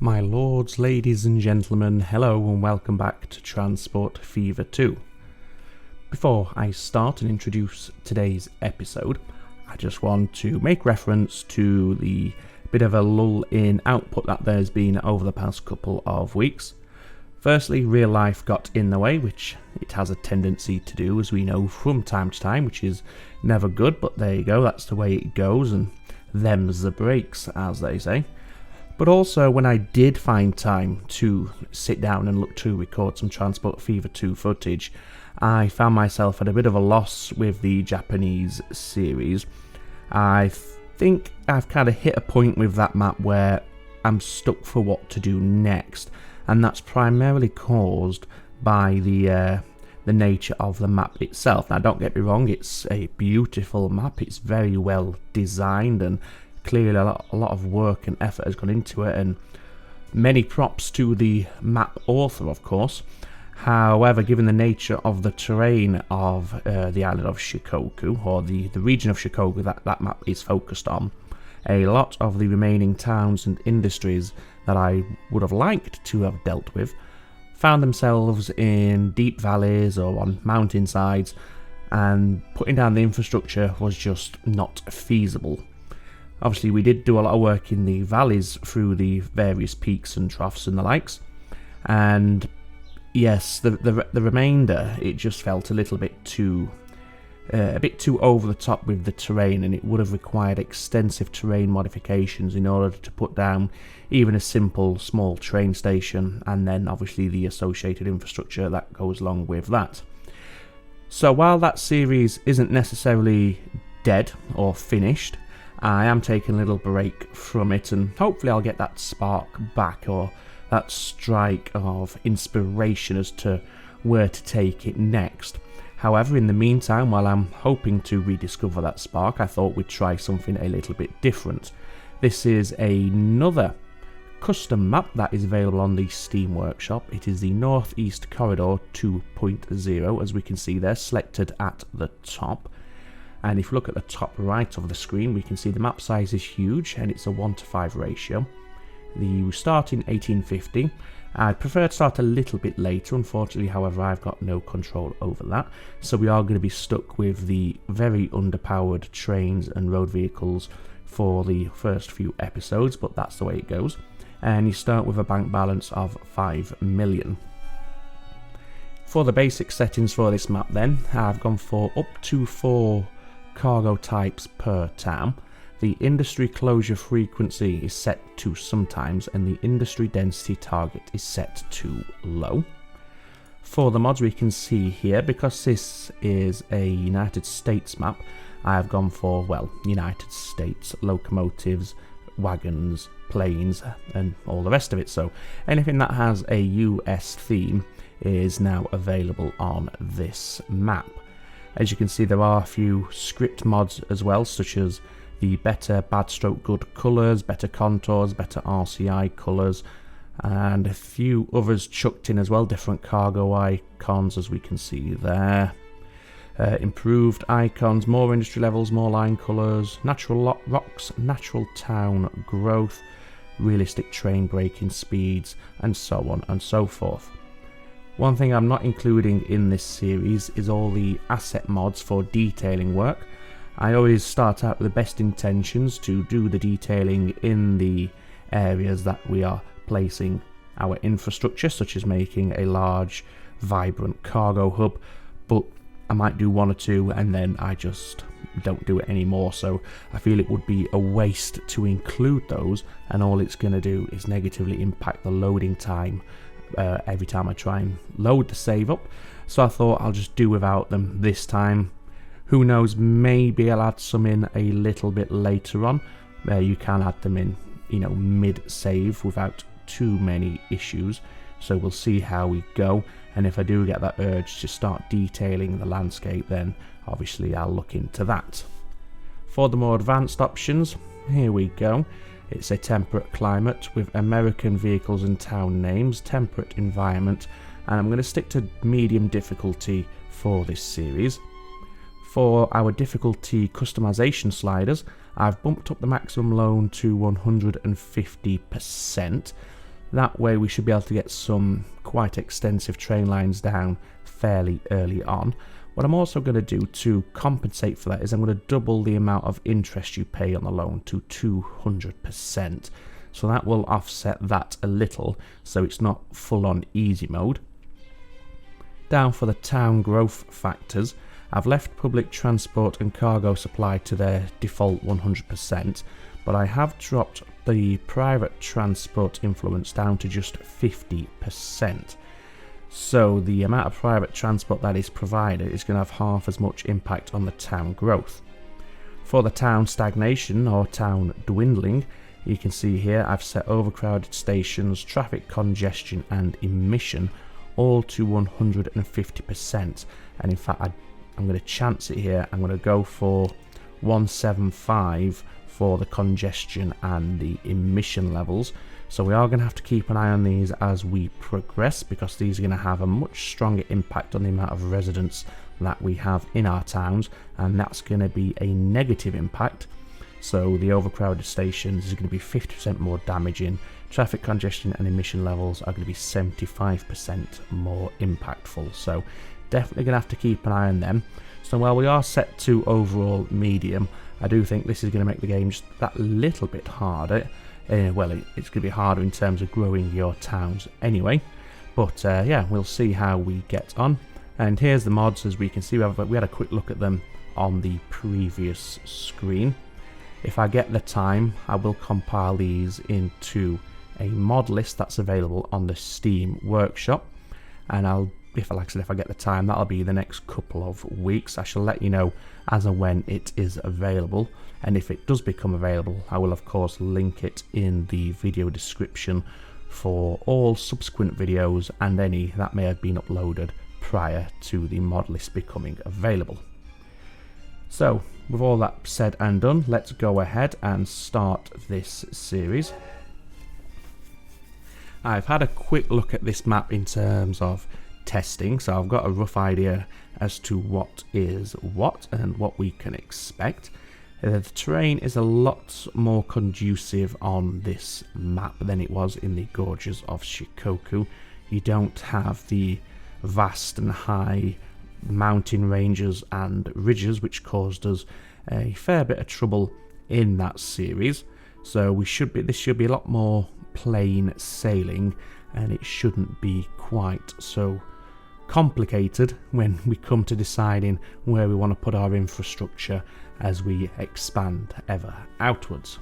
My lords, ladies and gentlemen, hello and welcome back to Transport Fever 2. Before I start and introduce today's episode, I just want to make reference to the bit of a lull in output that there's been over the past couple of weeks. Firstly, real life got in the way, which it has a tendency to do, as we know from time to time, which is never good, but there you go, that's the way it goes, and them's the breaks, as they say. But also, when I did find time to sit down and look to record some Transport Fever 2 footage, I found myself at a bit of a loss with the Japanese series. I think I've kind of hit a point with that map where I'm stuck for what to do next, and that's primarily caused by the nature of the map itself. Now, don't get me wrong, it's a beautiful map, it's very well designed, and clearly a lot of work and effort has gone into it, and many props to the map author, of course. However, given the nature of the terrain of the island of Shikoku, or the region of Shikoku that map is focused on, a lot of the remaining towns and industries that I would have liked to have dealt with found themselves in deep valleys or on mountainsides, and putting down the infrastructure was just not feasible. Obviously, we did do a lot of work in the valleys through the various peaks and troughs and the likes, and yes, the remainder, it just felt a little bit too over the top with the terrain, and it would have required extensive terrain modifications in order to put down even a simple small train station, and then obviously the associated infrastructure that goes along with that. So while that series isn't necessarily dead or finished, I am taking a little break from it, and hopefully I'll get that spark back, or that strike of inspiration as to where to take it next. However, in the meantime, while I'm hoping to rediscover that spark, I thought we'd try something a little bit different. This is another custom map that is available on the Steam Workshop. It is the Northeast Corridor 2.0, as we can see there, selected at the top. And if you look at the top right of the screen, we can see the map size is huge, and it's a 1:5 ratio. You start in 1850. I'd prefer to start a little bit later, unfortunately, however, I've got no control over that. So we are going to be stuck with the very underpowered trains and road vehicles for the first few episodes, but that's the way it goes. And you start with a bank balance of 5 million. For the basic settings for this map then, I've gone for up to 4 cargo types per town. The industry closure frequency is set to sometimes, and the industry density target is set to low. For the mods, we can see here, because this is a United States map, I have gone for, well, United States locomotives, wagons, planes, and all the rest of it. So anything that has a US theme is now available on this map. As you can see, there are a few script mods as well, such as the better bad stroke good colours, better contours, better RCI colours, and a few others chucked in as well, different cargo icons as we can see there. Improved icons, more industry levels, more line colours, natural rocks, natural town growth, realistic train braking speeds, and so on and so forth. One thing I'm not including in this series is all the asset mods for detailing work. I always start out with the best intentions to do the detailing in the areas that we are placing our infrastructure, such as making a large, vibrant cargo hub, but I might do 1 or 2 and then I just don't do it anymore. So I feel it would be a waste to include those, and all it's going to do is negatively impact the loading time every time I try and load the save up. So I thought I'll just do without them this time. Who knows, maybe I'll add some in a little bit later on. You can add them in, mid-save without too many issues. So we'll see how we go. And if I do get that urge to start detailing the landscape, then obviously I'll look into that. For the more advanced options, here we go. It's a temperate climate with American vehicles and town names, temperate environment, and I'm going to stick to medium difficulty for this series. For our difficulty customization sliders, I've bumped up the maximum loan to 150%. That way we should be able to get some quite extensive train lines down fairly early on. What I'm also going to do to compensate for that is I'm going to double the amount of interest you pay on the loan to 200%. So that will offset that a little, so it's not full on easy mode. Down for the town growth factors, I've left public transport and cargo supply to their default 100%, but I have dropped the private transport influence down to just 50%. So the amount of private transport that is provided is going to have half as much impact on the town growth. For the town stagnation or town dwindling, you can see here I've set overcrowded stations, traffic congestion and emission all to 150%. And in fact I'm going to chance it here. I'm going to go for 175 for the congestion and the emission levels. So we are going to have to keep an eye on these as we progress, because these are going to have a much stronger impact on the amount of residents that we have in our towns, and that's going to be a negative impact. So the overcrowded stations is going to be 50% more damaging, traffic congestion and emission levels are going to be 75% more impactful. So definitely going to have to keep an eye on them. So while we are set to overall medium, I do think this is going to make the game just that little bit harder. Well, it's going to be harder in terms of growing your towns anyway. But yeah, we'll see how we get on. And here's the mods. As we can see, we had a quick look at them on the previous screen. If I get the time, I will compile these into a mod list that's available on the Steam Workshop. And if I get the time, that'll be the next couple of weeks. I shall let you know as and when it is available, and if it does become available, I will of course link it in the video description for all subsequent videos and any that may have been uploaded prior to the mod list becoming available. So with all that said and done, let's go ahead and start this series. I've had a quick look at this map in terms of testing, so I've got a rough idea as to what is what and what we can expect. The terrain is a lot more conducive on this map than it was in the Gorges of Shikoku. You don't have the vast and high mountain ranges and ridges which caused us a fair bit of trouble in that series. So this should be a lot more plain sailing, and it shouldn't be quite so complicated when we come to deciding where we want to put our infrastructure as we expand ever outwards.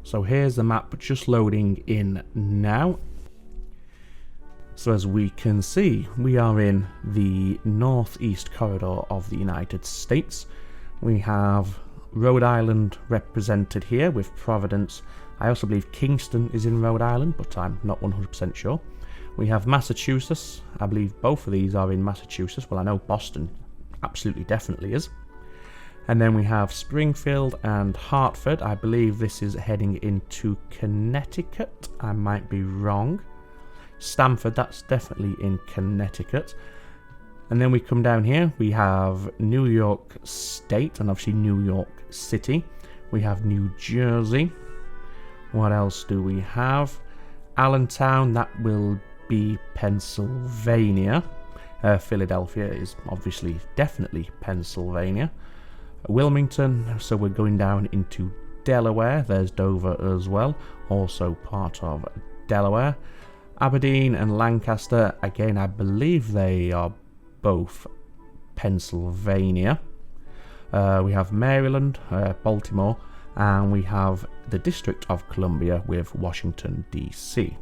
So here's the map just loading in now. So as we can see, we are in the northeast corridor of the United States. We have Rhode Island represented here with Providence. I also believe Kingston is in Rhode Island, but I'm not 100% sure. We have Massachusetts. I believe both of these are in Massachusetts. Well, I know Boston absolutely definitely is. And then we have Springfield and Hartford. I believe this is heading into Connecticut. I might be wrong. Stamford, that's definitely in Connecticut. And then we come down here. We have New York State and obviously New York City. We have New Jersey. What else do we have? Allentown, that will be Pennsylvania. Philadelphia is obviously definitely Pennsylvania. Wilmington, so we're going down into Delaware. There's Dover as well, also part of Delaware. Aberdeen and Lancaster, again I believe they are both Pennsylvania. We have Maryland, Baltimore, and we have the District of Columbia with Washington DC.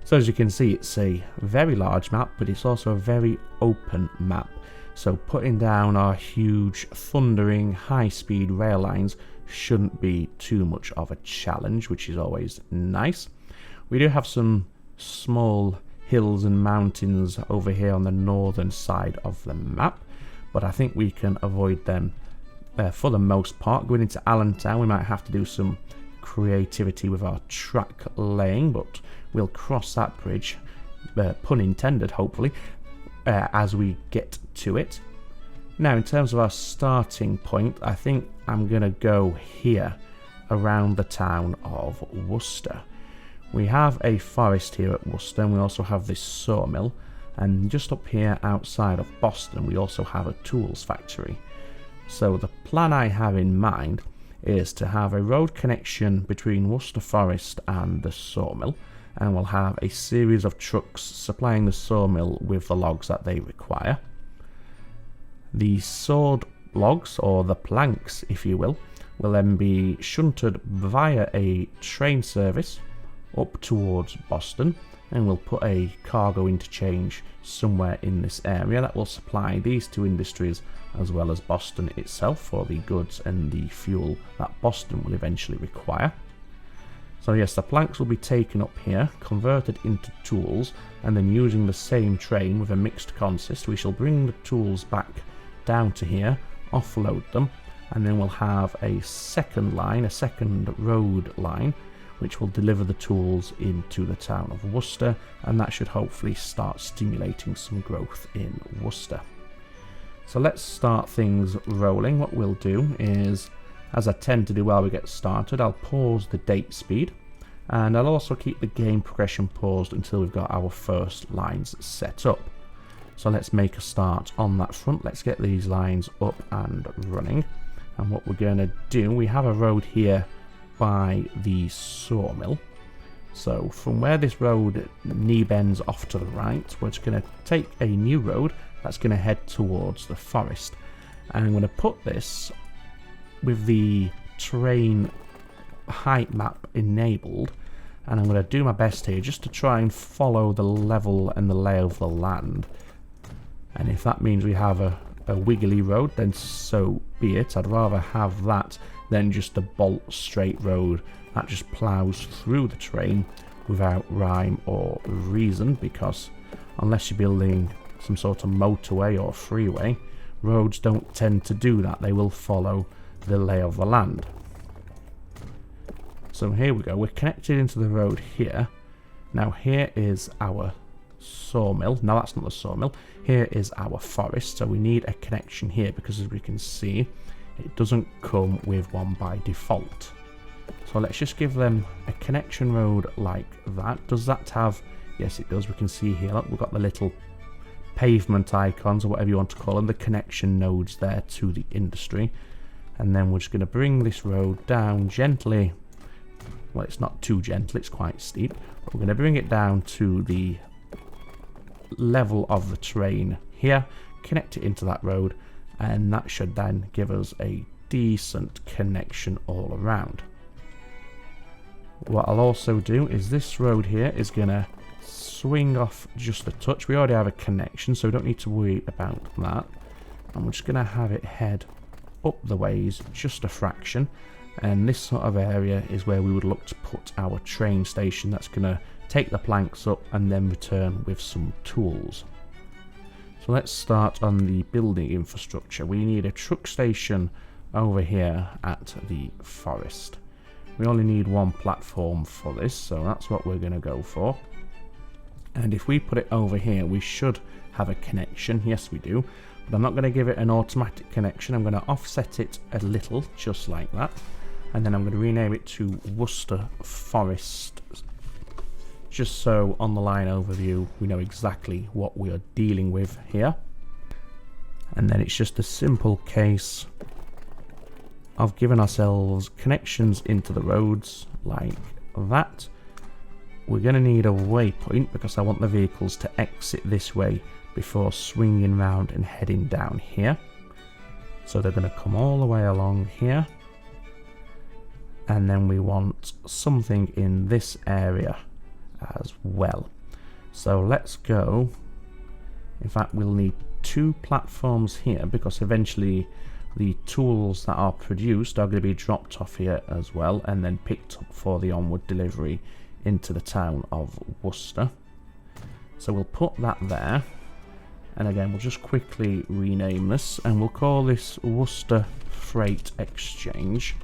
So as you can see, it's a very large map, but it's also a very open map. So putting down our huge thundering high-speed rail lines shouldn't be too much of a challenge, which is always nice. We do have some small hills and mountains over here on the northern side of the map, but I think we can avoid them for the most part. Going into Allentown, we might have to do some creativity with our track laying, but we'll cross that bridge, pun intended hopefully, as we get to it. Now in terms of our starting point, I think I'm gonna go here around the town of Worcester. We have a forest here at Worcester, and we also have this sawmill, and just up here outside of Boston we also have a tools factory. So the plan I have in mind is to have a road connection between Worcester Forest and the sawmill, and we'll have a series of trucks supplying the sawmill with the logs that they require. The sawed logs, or the planks if you will then be shunted via a train service up towards Boston, and we'll put a cargo interchange somewhere in this area that will supply these two industries as well as Boston itself for the goods and the fuel that Boston will eventually require. So yes, the planks will be taken up here, converted into tools, and then using the same train with a mixed consist, we shall bring the tools back down to here, offload them, and then we'll have a second line, a second road line, which will deliver the tools into the town of Worcester, and that should hopefully start stimulating some growth in Worcester. So let's start things rolling. What we'll do is, as I tend to do while we get started, I'll pause the date speed, and I'll also keep the game progression paused until we've got our first lines set up. So let's make a start on that front. Let's get these lines up and running. And what we're going to do, we have a road here by the sawmill. So from where this road knee bends off to the right, we're just going to take a new road that's going to head towards the forest. And I'm going to put this with the terrain height map enabled, and I'm going to do my best here just to try and follow the level and the lay of the land. And if that means we have a wiggly road, then so be it. I'd rather have that than just a bolt straight road that just plows through the terrain without rhyme or reason, because unless you're building some sort of motorway or freeway, roads don't tend to do that. They will follow the lay of the land. So here we go, we're connected into the road here. Now here is our sawmill. No, that's not the sawmill. Here is our forest, so we need a connection here because, as we can see, it doesn't come with one by default. So let's just give them a connection road like that. Does that have... Yes, it does. We can see here, look, we've got the little pavement icons, or whatever you want to call them, the connection nodes there to the industry. And then we're just going to bring this road down gently. Well, it's not too gentle, it's quite steep. But we're going to bring it down to the level of the terrain here, connect it into that road, and that should then give us a decent connection all around. What I'll also do is this road here is going to swing off just a touch. We already have a connection, so we don't need to worry about that. And we're just going to have it head up the ways just a fraction, and this sort of area is where we would look to put our train station that's going to take the planks up and then return with some tools. So let's start on the building infrastructure. We need a truck station over here at the forest. We only need one platform for this, so that's what we're going to go for. And if we put it over here, we should have a connection. Yes, we do. But I'm not going to give it an automatic connection. I'm going to offset it a little, just like that. And then I'm going to rename it to Worcester Forest, just so on the line overview we know exactly what we are dealing with here. And then it's just a simple case of giving ourselves connections into the roads like that. We're going to need a waypoint because I want the vehicles to exit this way before swinging round and heading down here. So they're going to come all the way along here. And then we want something in this area as well. So let's go. In fact, we'll need two platforms here because eventually the tools that are produced are going to be dropped off here as well and then picked up for the onward delivery into the town of Worcester. So we'll put that there, and again we'll just quickly rename this and we'll call this Worcester Freight Exchange,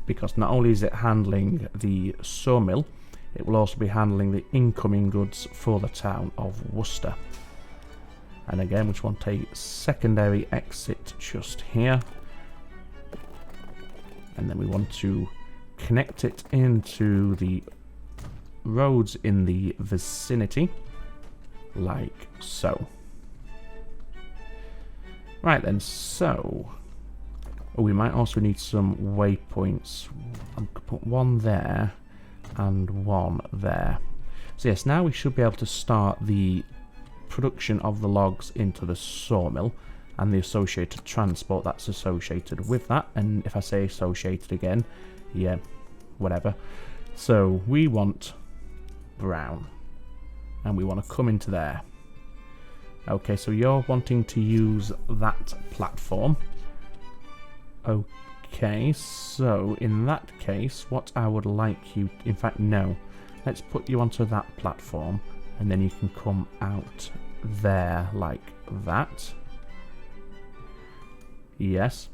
because not only is it handling the sawmill, it will also be handling the incoming goods for the town of Worcester. And again, we just want a secondary exit just here. And then we want to connect it into the roads in the vicinity, like so. Right then, so we might also need some waypoints. I'll put one there and one there. So yes, now we should be able to start the production of the logs into the sawmill and the associated transport that's associated with that. And if I say associated again, yeah, whatever. So we want brown, and we want to come into there. Okay, so you're wanting to use that platform. Okay, so in that case, what I would like you... In fact, no. Let's put you onto that platform, and then you can come out there like that. Yes.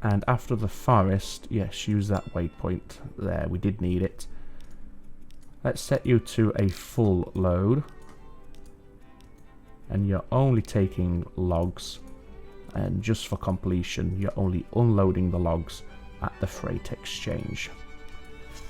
And after the forest, yes, use that waypoint there. We did need it. Let's set you to a full load. And you're only taking logs. And just for completion, you're only unloading the logs at the freight exchange.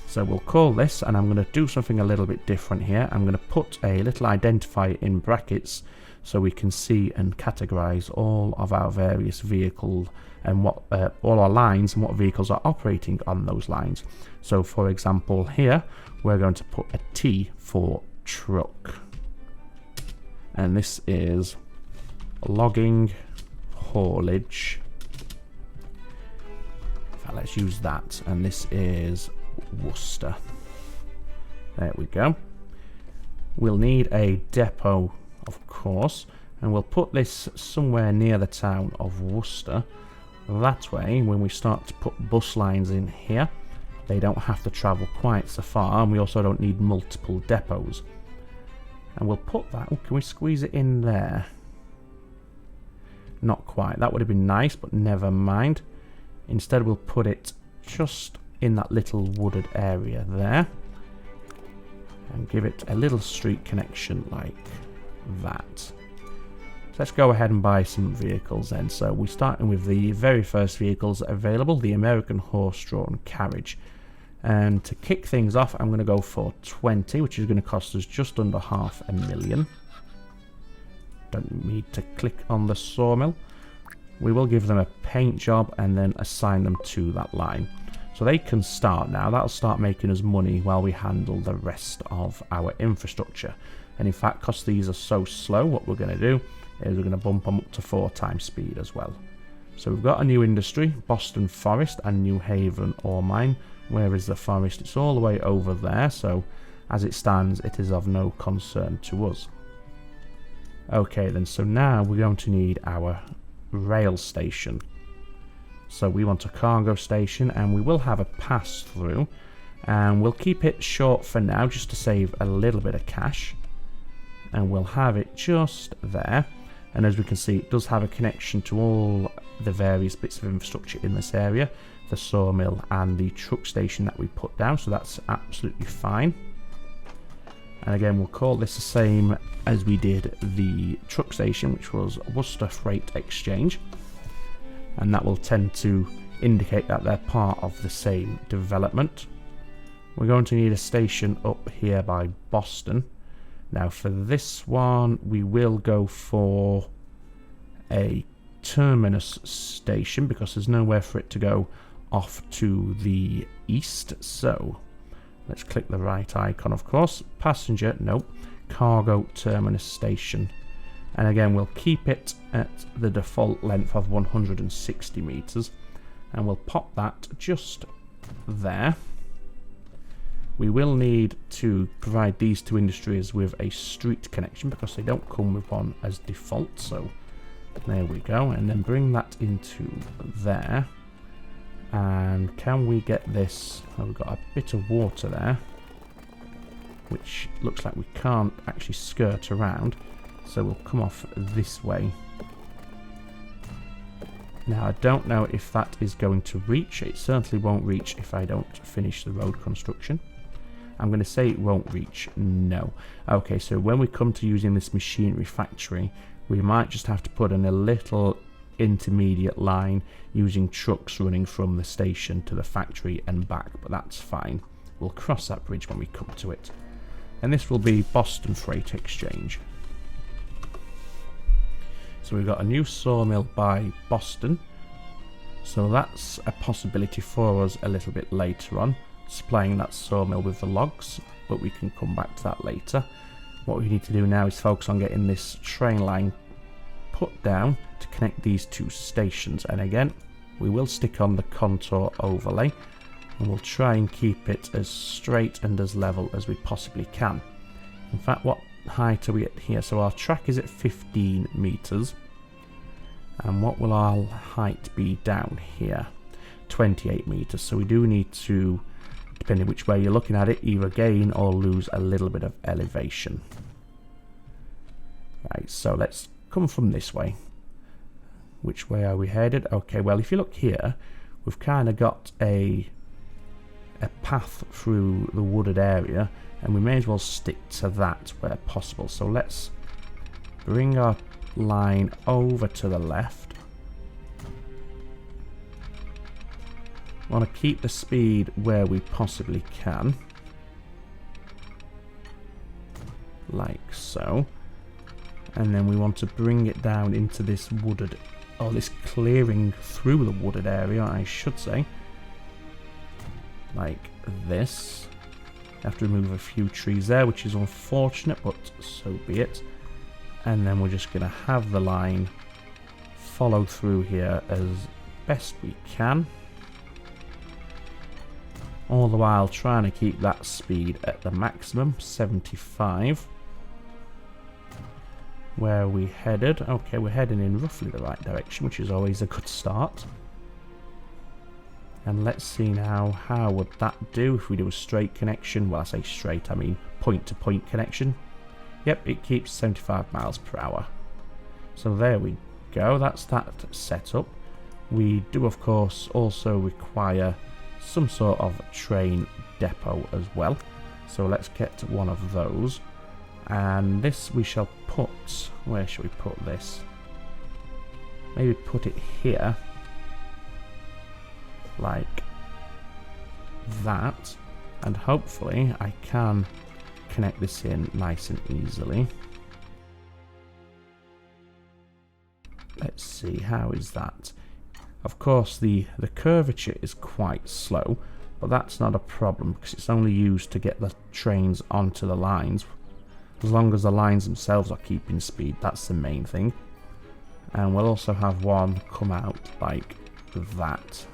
So we'll call this, and I'm going to do something a little bit different here. I'm going to put a little identifier in brackets so we can see and categorize all of our various vehicles and what all our lines and what vehicles are operating on those lines. So for example here, we're going to put a T for truck. And this is logging haulage. In fact, let's use that. And this is Worcester. There we go. We'll need a depot, of course, and we'll put this somewhere near the town of Worcester. That way, when we start to put bus lines in here, they don't have to travel quite so far, and we also don't need multiple depots. And we'll put that... Can we squeeze it in there? Not quite. That would have been nice, but never mind. Instead, we'll put it just in that little wooded area there. And give it a little street connection like that. So let's go ahead and buy some vehicles then. So we're starting with the very first vehicles available, the American horse-drawn carriage. And to kick things off, I'm going to go for 20, which is going to cost us just under $500,000. Don't need to click on the sawmill. We will give them a paint job and then assign them to that line. So they can start now. That'll start making us money while we handle the rest of our infrastructure. And in fact, because these are so slow, what we're going to do is we're going to bump them up to 4 times speed as well. So we've got a new industry, Boston Forest and New Haven ore mine. Where is the forest? It's all the way over there, so as it stands, it is of no concern to us. Okay then, so now we're going to need our rail station. So we want a cargo station, and we will have a pass-through, and we'll keep it short for now just to save a little bit of cash. And we'll have it just there. And as we can see, it does have a connection to all the various bits of infrastructure in this area, the sawmill and the truck station that we put down, so that's absolutely fine. And again, we'll call this the same as we did the truck station, which was Worcester Freight Exchange, and that will tend to indicate that they're part of the same development. We're going to need a station up here by Boston. Now for this one, we will go for a terminus station because there's nowhere for it to go off to the east. So let's click the right icon, of course. Passenger, nope. Cargo terminus station. And again, we'll keep it at the default length of 160 meters. And we'll pop that just there. We will need to provide these two industries with a street connection because they don't come with one as default. So there we go. And then bring that into there. And can we get this? Oh, we've got a bit of water there, which looks like we can't actually skirt around. So we'll come off this way. Now, I don't know if that is going to reach. It certainly won't reach if I don't finish the road construction. I'm going to say it won't reach. No. Okay, so when we come to using this machinery factory, we might just have to put in a little intermediate line using trucks running from the station to the factory and back, but that's fine. We'll cross that bridge when we come to it. And this will be Boston Freight Exchange. So we've got a new sawmill by Boston. So that's a possibility for us a little bit later on, supplying that sawmill with the logs, but we can come back to that later. What we need to do now is focus on getting this train line put down to connect these two stations. And again, we will stick on the contour overlay, and we'll try and keep it as straight and as level as we possibly can. In fact, what height are we at here? So our track is at 15 meters. And what will our height be down here? 28 meters. So we do need to, depending which way you're looking at it, either gain or lose a little bit of elevation. Right, so let's come from this way. Which way are we headed? Okay, well, if you look here, we've kind of got a path through the wooded area, and we may as well stick to that where possible. So let's bring our line over to the left. Want to keep the speed where we possibly can, like so, and then we want to bring it down into this wooded, or this clearing through the wooded area, I should say, like this. Have to remove a few trees there, which is unfortunate, but so be it. And then we're just going to have the line follow through here as best we can, all the while trying to keep that speed at the maximum, 75. Where are we headed? Okay, we're heading in roughly the right direction, which is always a good start. And let's see now, how would that do if we do a straight connection? Well, I say straight, I mean point-to-point connection. Yep, it keeps 75 miles per hour. So there we go, that's that setup. We do, of course, also require some sort of train depot as well. So let's get one of those. And this we shall put, where shall we put this? Maybe put it here, like that, and hopefully I can connect this in nice and easily. Let's see, how is that? Of course the curvature is quite slow, but that's not a problem because it's only used to get the trains onto the lines. As long as the lines themselves are keeping speed, that's the main thing. And we'll also have one come out like that.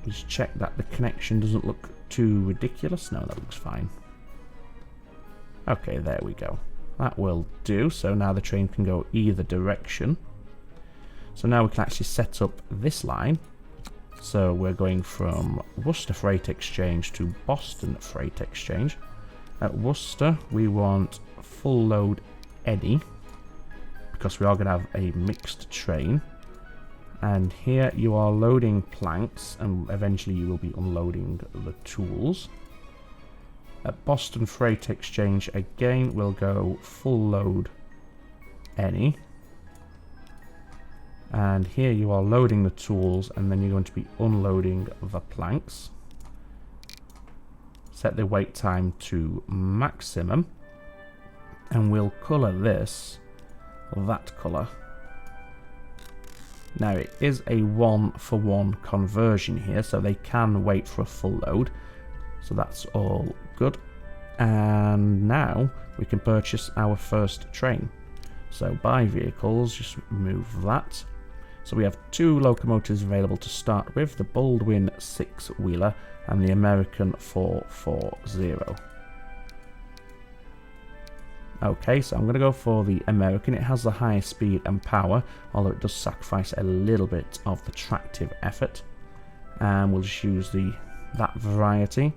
Just check that the connection doesn't look too ridiculous. No, that looks fine. Okay, there we go. That will do. So now the train can go either direction. So now we can actually set up this line. So we're going from Worcester Freight Exchange to Boston Freight Exchange. At Worcester, we want full load any, because we are going to have a mixed train. And here you are loading planks, and eventually you will be unloading the tools. At Boston Freight Exchange, again, we'll go full load any. And here you are loading the tools, and then you're going to be unloading the planks. Set the wait time to maximum, and we'll colour this that colour. Now it is a 1-for-1 conversion here, so they can wait for a full load, so that's all good. And now we can purchase our first train. So buy vehicles, just remove that. So we have 2 locomotives available to start with, the Baldwin 6-wheeler and the American 440. Okay, so I'm going to go for the American. It has the highest speed and power, although it does sacrifice a little bit of the tractive effort. And we'll just use that variety.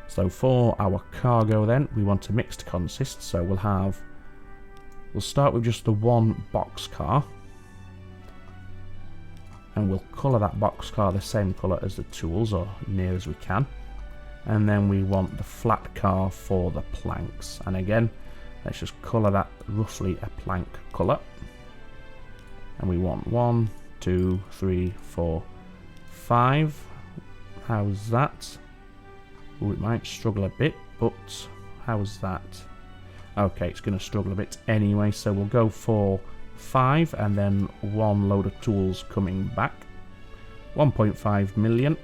So for our cargo then, we want a mixed consist, so we'll start with just the one boxcar. And we'll colour that boxcar the same colour as the tools, or near as we can. And then we want the flat car for the planks. And again, Let's just colour that roughly a plank colour. And we want 1, 2, 3, 4, 5. How's that? Ooh, it might struggle a bit, but how's that? Okay, it's going to struggle a bit anyway, so we'll go for 5 and then 1 load of tools coming back. 1.5 million.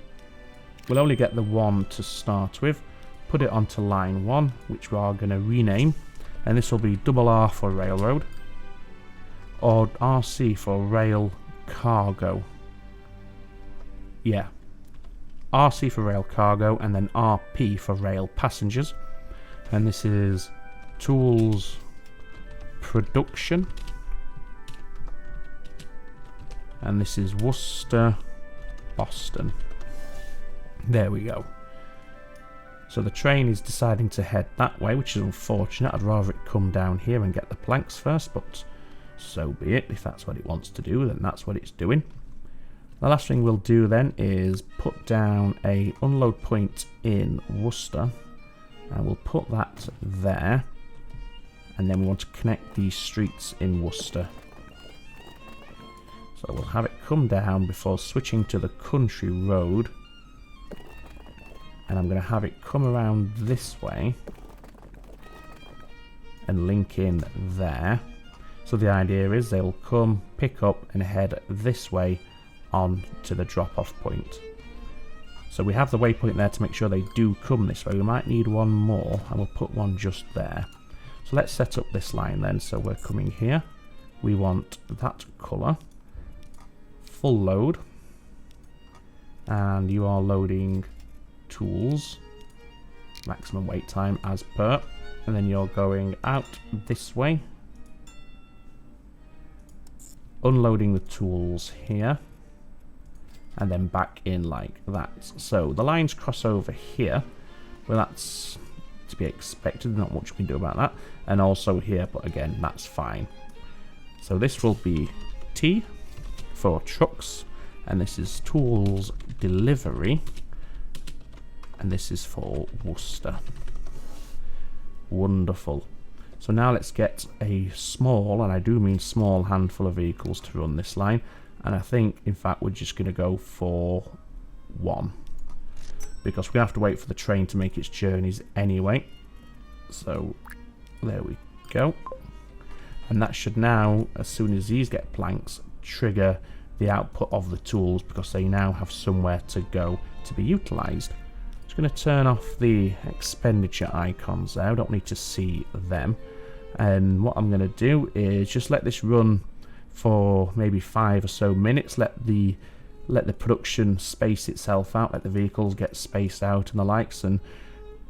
We'll only get the 1 to start with. Put it onto line 1, which we are going to rename. And this will be R for railroad, or RC for rail cargo. Yeah, RC for rail cargo, and then RP for rail passengers. And this is tools production. And this is Worcester, Boston. There we go. So the train is deciding to head that way, which is unfortunate. I'd rather it come down here and get the planks first, but so be it. If that's what it wants to do, then that's what it's doing. The last thing we'll do then is put down a unload point in Worcester, and we'll put that there. And then we want to connect these streets in Worcester. So we'll have it come down before switching to the country road. And I'm going to have it come around this way and link in there. So the idea is they'll come, pick up and head this way on to the drop-off point. So we have the waypoint there to make sure they do come this way. We might need one more, and we'll put one just there. So let's set up this line then. So we're coming here. We want that colour. Full load. And you are loading tools, maximum wait time as per, and then you're going out this way, unloading the tools here, and then back in like that. So the lines cross over here, well, that's to be expected, not much we can do about that, and also here, but again, that's fine. So this will be T for trucks, and this is tools delivery. And this is for Worcester. Wonderful. So now let's get a small, and I do mean small, handful of vehicles to run this line. And I think, in fact, we're just going to go for 1. Because we have to wait for the train to make its journeys anyway. So, there we go. And that should now, as soon as these get planks, trigger the output of the tools, because they now have somewhere to go to be utilised. Just going to turn off the expenditure icons there. I don't need to see them. And what I'm going to do is just let this run for maybe 5 or so minutes. Let the production space itself out. Let the vehicles get spaced out and the likes, and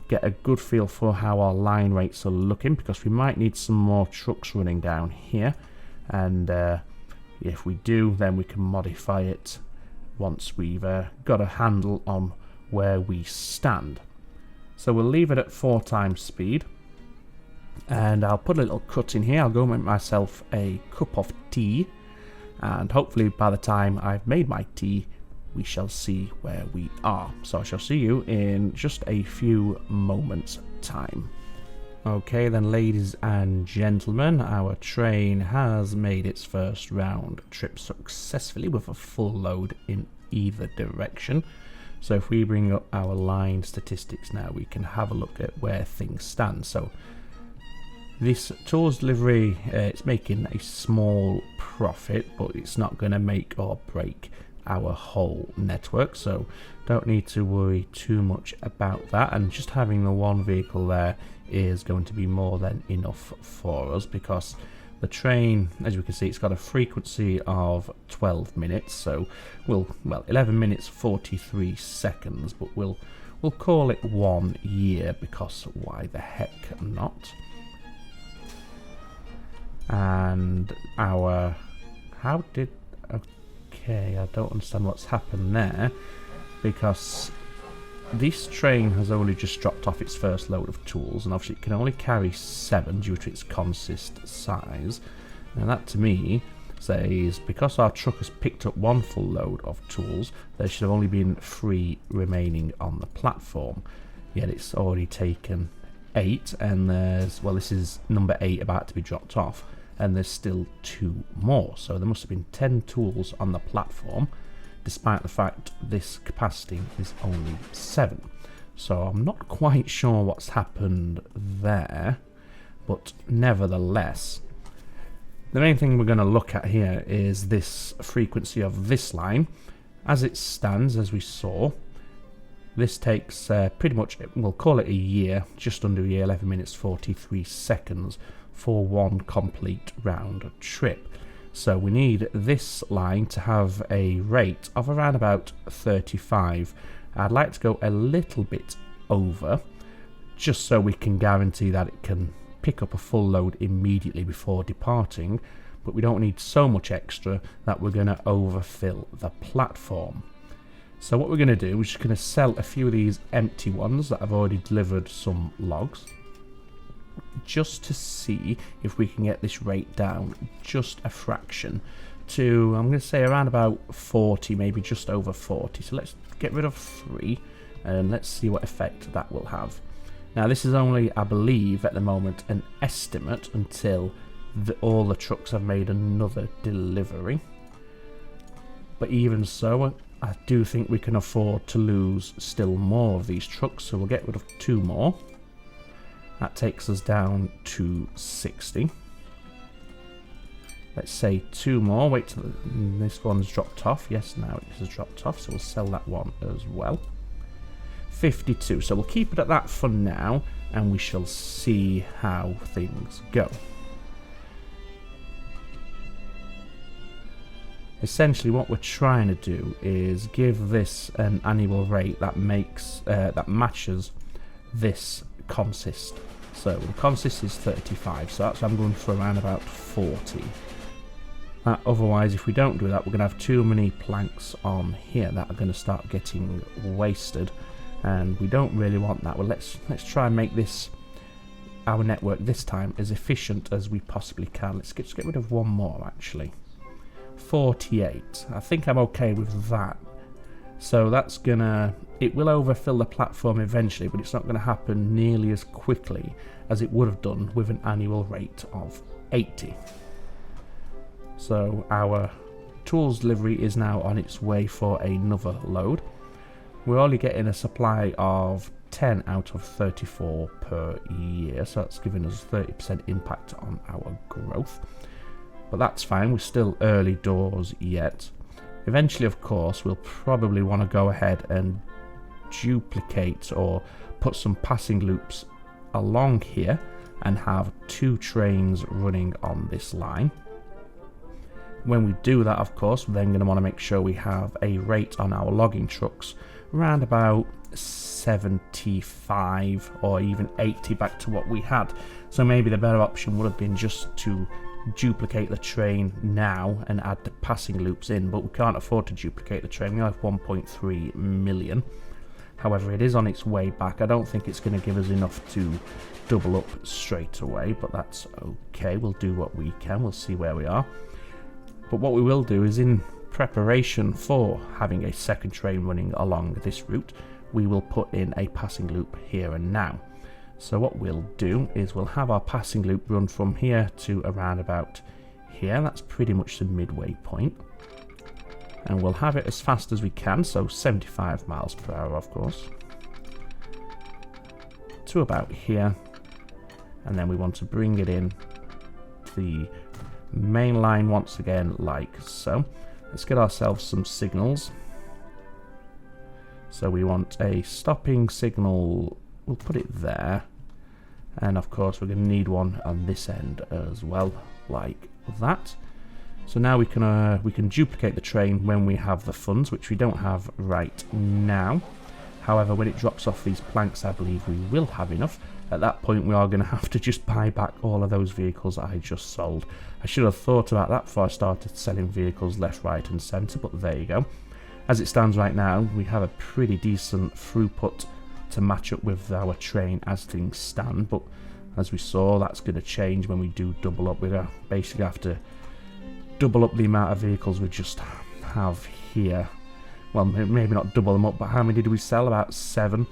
get a good feel for how our line rates are looking, because we might need some more trucks running down here. And if we do, then we can modify it once we've got a handle on where we stand. So we'll leave it at 4 times speed, and I'll put a little cut in here. I'll go make myself a cup of tea, and hopefully by the time I've made my tea we shall see where we are. So I shall see you in just a few moments time. Okay then, ladies and gentlemen, our train has made its first round trip successfully with a full load in either direction. So if we bring up our line statistics now, we can have a look at where things stand. So this tools delivery, it's making a small profit, but it's not going to make or break our whole network. So don't need to worry too much about that. And just having the 1 vehicle there is going to be more than enough for us, because the train, as we can see, it's got a frequency of 12 minutes, so well 11 minutes 43 seconds, but we'll call it 1 year, because why the heck not? And our okay, I don't understand what's happened there, because this train has only just dropped off its first load of tools, and obviously it can only carry 7 due to its consist size. Now that to me says, because our truck has picked up 1 full load of tools, there should have only been 3 remaining on the platform, yet it's already taken 8, and this is number 8 about to be dropped off, and there's still 2 more. So there must have been 10 tools on the platform, despite the fact this capacity is only 7. So I'm not quite sure what's happened there, but nevertheless, the main thing we're going to look at here is this frequency of this line. As it stands, as we saw, this takes pretty much, we'll call it a year, just under a year, 11 minutes 43 seconds for one complete round trip. So we need this line to have a rate of around about 35. I'd like to go a little bit over, just so we can guarantee that it can pick up a full load immediately before departing, but we don't need so much extra that we're going to overfill the platform. So what we're going to do, we're just going to sell a few of these empty ones that have already delivered some logs, just to see if we can get this rate down just a fraction to, I'm going to say around about 40, maybe just over 40. So let's get rid of 3 and let's see what effect that will have. Now this is only, I believe at the moment, an estimate until all the trucks have made another delivery. But even so, I do think we can afford to lose still more of these trucks, so we'll get rid of 2 more. That takes us down to 60. Let's say 2 more. Wait till this one's dropped off. Yes, now it has dropped off, so we'll sell that one as well. 52. So we'll keep it at that for now, and we shall see how things go. Essentially, what we're trying to do is give this an annual rate that matches this consist. So the consist is 35, so that's why I'm going for around about 40. Otherwise, if we don't do that, we're going to have too many planks on here that are going to start getting wasted, and we don't really want that. Well, let's try and make this, our network this time, as efficient as we possibly can. Let's just get rid of 1 more actually. 48. I think I'm okay with that. So that's gonna, it will overfill the platform eventually, but it's not going to happen nearly as quickly as it would have done with an annual rate of 80. So our tools delivery is now on its way for another load. We're only getting a supply of 10 out of 34 per year, so that's giving us 30% impact on our growth. But that's fine, we're still early doors yet. Eventually, of course, we'll probably want to go ahead and duplicate or put some passing loops along here and have 2 trains running on this line. When we do that, of course, we're then going to want to make sure we have a rate on our logging trucks around about 75 or even 80 back to what we had. So maybe the better option would have been just to duplicate the train now and add the passing loops in, but we can't afford to duplicate the train. We have 1.3 million. However, it is on its way back. I don't think it's going to give us enough to double up straight away, but that's okay. We'll do what we can. We'll see where we are. But what we will do is, in preparation for having a second train running along this route, we will put in a passing loop here and now. So what we'll do is we'll have our passing loop run from here to around about here. That's pretty much the midway point. And we'll have it as fast as we can, so 75 miles per hour, of course, to about here. And then we want to bring it in to the main line once again, like so. Let's get ourselves some signals. So we want a stopping signal, we'll put it there. And of course we're going to need one on this end as well, like that. So now we can duplicate the train when we have the funds, which we don't have right now. However, when it drops off these planks, I believe we will have enough. At that point, we are going to have to just buy back all of those vehicles I just sold. I should have thought about that before I started selling vehicles left, right and centre, but there you go. As it stands right now, we have a pretty decent throughput to match up with our train as things stand, but as we saw, that's going to change when we do double up. We're going to basically have to double up the amount of vehicles we just have here. Well, maybe not double them up, but how many did we sell? About 7.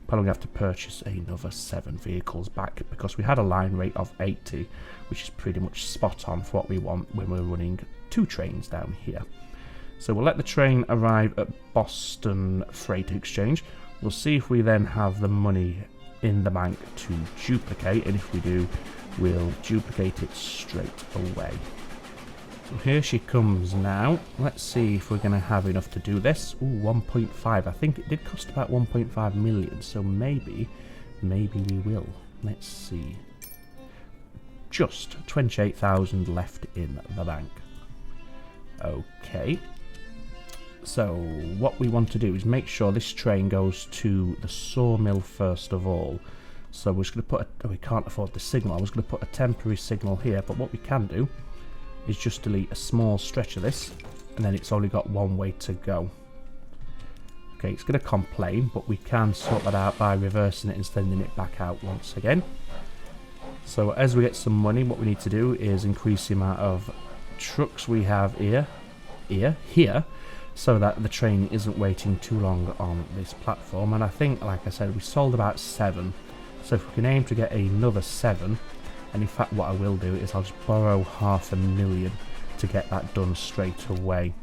probably have to purchase another 7 vehicles back, because we had a line rate of 80, which is pretty much spot on for what we want when we're running 2 trains down here. So we'll let the train arrive at Boston Freight Exchange. We'll see if we then have the money in the bank to duplicate, and if we do, we'll duplicate it straight away. So here she comes now. Let's see if we're going to have enough to do this. Ooh, 1.5. I think it did cost about 1.5 million, so maybe we will. Let's see. Just 28,000 left in the bank. Okay. So what we want to do is make sure this train goes to the sawmill first of all. So we're just going to put we can't afford the signal. I was going to put a temporary signal here, but what we can do is just delete a small stretch of this, and then it's only got one way to go. Okay, it's going to complain, but we can sort that out by reversing it and sending it back out once again. So as we get some money, what we need to do is increase the amount of trucks we have here, so that the train isn't waiting too long on this platform. And I think, like I said, we sold about 7, so if we can aim to get another 7, and in fact what I will do is I'll just borrow 500,000 to get that done straight away.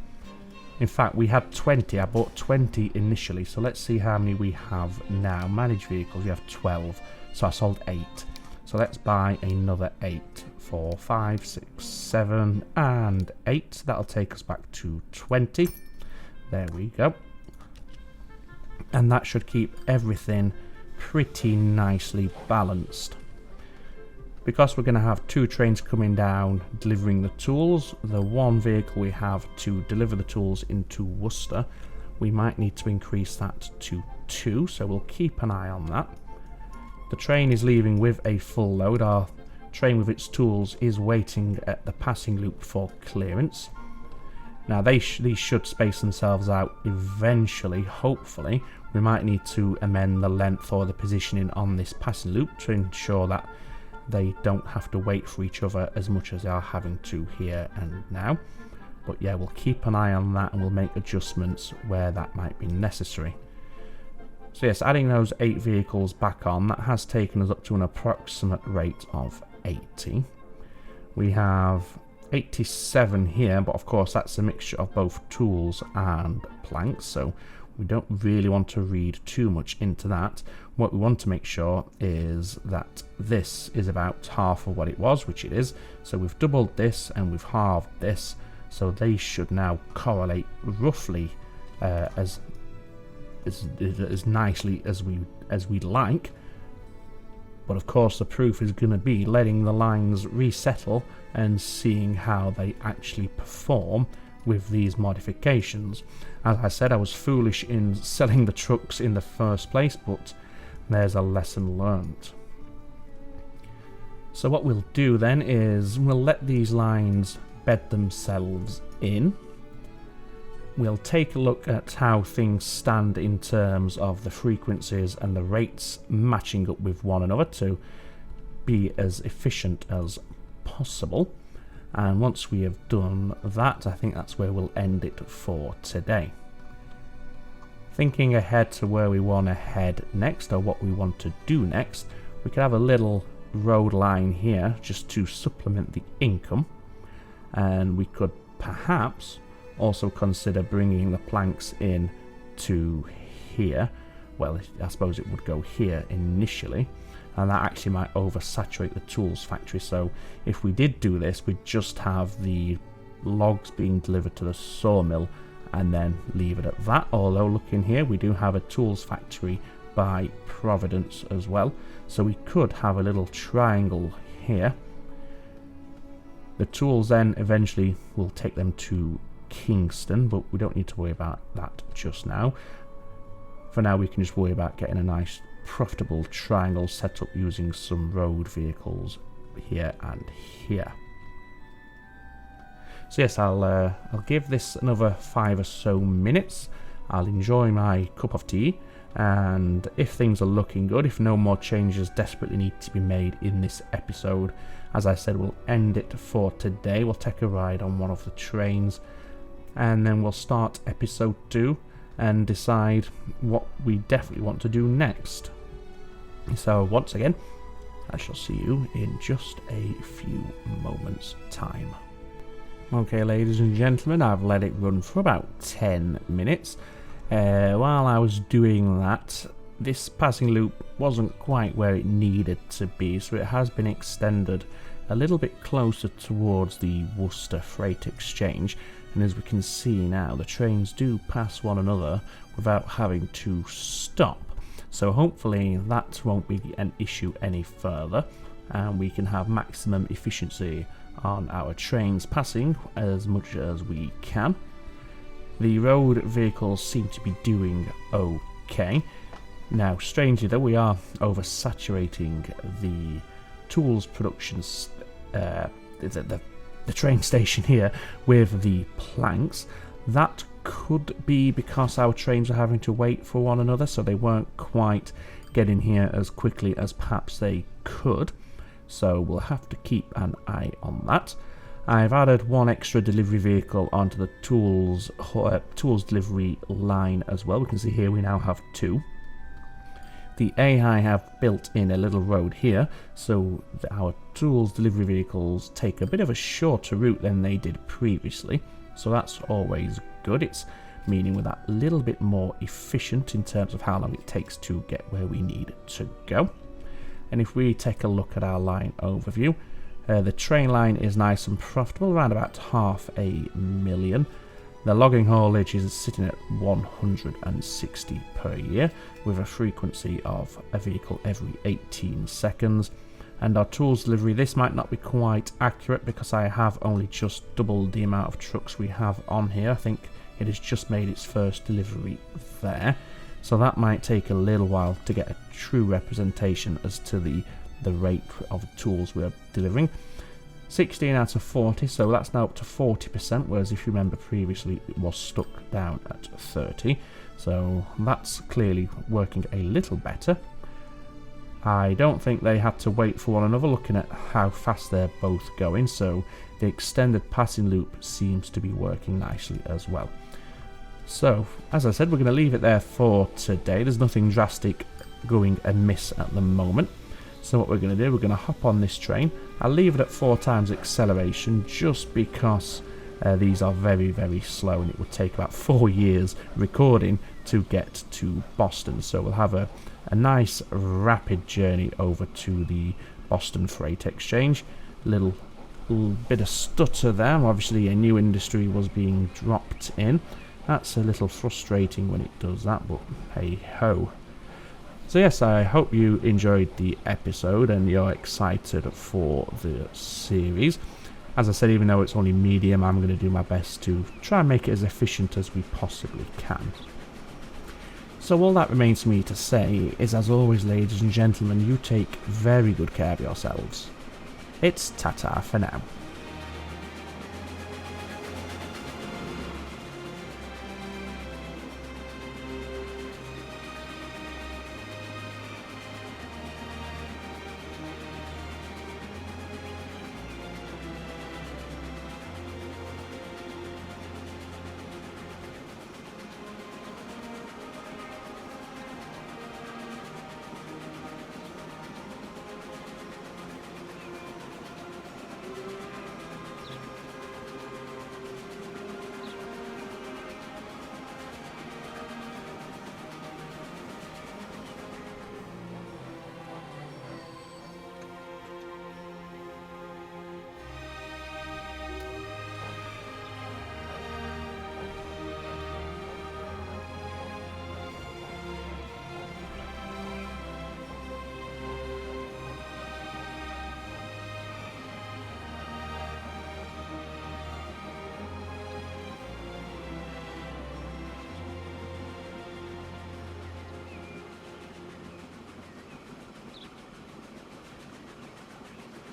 In fact, we had 20, I bought 20 initially, so let's see how many we have now. Managed vehicles, we have 12, so I sold 8. So let's buy another 8. 4, 5, 6, 7 and 8. That'll take us back to 20. There we go. And that should keep everything pretty nicely balanced. Because we're going to have 2 trains coming down delivering the tools, the 1 vehicle we have to deliver the tools into Worcester, we might need to increase that to 2, so we'll keep an eye on that. The train is leaving with a full load. Our train with its tools is waiting at the passing loop for clearance. Now these should space themselves out eventually, hopefully. We might need to amend the length or the positioning on this passing loop to ensure that they don't have to wait for each other as much as they are having to here and now. But yeah, we'll keep an eye on that and we'll make adjustments where that might be necessary. So yes, adding those 8 vehicles back on, that has taken us up to an approximate rate of 80. We have 87 here, but of course that's a mixture of both tools and planks, so we don't really want to read too much into that. What we want to make sure is that this is about half of what it was, which it is. So we've doubled this and we've halved this, so they should now correlate roughly as nicely as we'd like. But of course the proof is going to be letting the lines resettle and seeing how they actually perform with these modifications. As I said, I was foolish in selling the trucks in the first place, but there's a lesson learned. So what we'll do then is we'll let these lines bed themselves in. We'll take a look at how things stand in terms of the frequencies and the rates matching up with one another to be as efficient as possible. And once we have done that, I think that's where we'll end it for today. Thinking ahead to where we want to head next, or what we want to do next, we could have a little road line here just to supplement the income. And we could perhaps also consider bringing the planks in to here. Well, I suppose it would go here initially, and that actually might oversaturate the tools factory. So if we did do this, we'd just have the logs being delivered to the sawmill and then leave it at that. Although look in here, we do have a tools factory by Providence as well, so we could have a little triangle here. The tools then eventually will take them to Kingston, but we don't need to worry about that just now. For now, we can just worry about getting a nice profitable triangle set up using some road vehicles here and here. So yes, I'll give this another 5 or so minutes. I'll enjoy my cup of tea, and if things are looking good, if no more changes desperately need to be made in this episode, as I said, we'll end it for today. We'll take a ride on one of the trains, and then we'll start episode 2 and decide what we definitely want to do next. So once again, I shall see you in just a few moments' time. Okay, ladies and gentlemen, I've let it run for about 10 minutes. While I was doing that, this passing loop wasn't quite where it needed to be, so it has been extended a little bit closer towards the Worcester Freight Exchange, and as we can see now, the trains do pass one another without having to stop. So hopefully that won't be an issue any further, and we can have maximum efficiency on our trains passing as much as we can. The road vehicles seem to be doing okay. Now, strangely though, we are oversaturating the tools production, the train station here with the planks. That could be because our trains are having to wait for one another, so they weren't quite getting here as quickly as perhaps they could. So we'll have to keep an eye on that. I've added one extra delivery vehicle onto the tools delivery line as well. We can see here we now have two. The AI have built in a little road here, so our tools delivery vehicles take a bit of a shorter route than they did previously, so that's always good. It's meaning we're that little bit more efficient in terms of how long it takes to get where we need to go. And if we take a look at our line overview, the train line is nice and profitable, around about 500,000. The logging haulage is sitting at 160 per year, with a frequency of a vehicle every 18 seconds. And our tools delivery, this might not be quite accurate because I have only just doubled the amount of trucks we have on here. I think it has just made its first delivery there. So that might take a little while to get a true representation as to the rate of tools we're delivering. 16 out of 40, so that's now up to 40%, whereas if you remember previously it was stuck down at 30, so that's clearly working a little better. I don't think they had to wait for one another, looking at how fast they're both going, so the extended passing loop seems to be working nicely as well. So, as I said, we're going to leave it there for today. There's nothing drastic going amiss at the moment. So what we're going to do, we're going to hop on this train. I'll leave it at 4 times acceleration just because these are very, very slow, and it would take about 4 years recording to get to Boston. So we'll have a nice rapid journey over to the Boston Freight Exchange. Little bit of stutter there. Obviously a new industry was being dropped in. That's a little frustrating when it does that, but hey ho. So yes, I hope you enjoyed the episode and you're excited for the series. As I said, even though it's only medium, I'm going to do my best to try and make it as efficient as we possibly can. So all that remains for me to say is, as always, ladies and gentlemen, you take very good care of yourselves. It's ta-ta for now.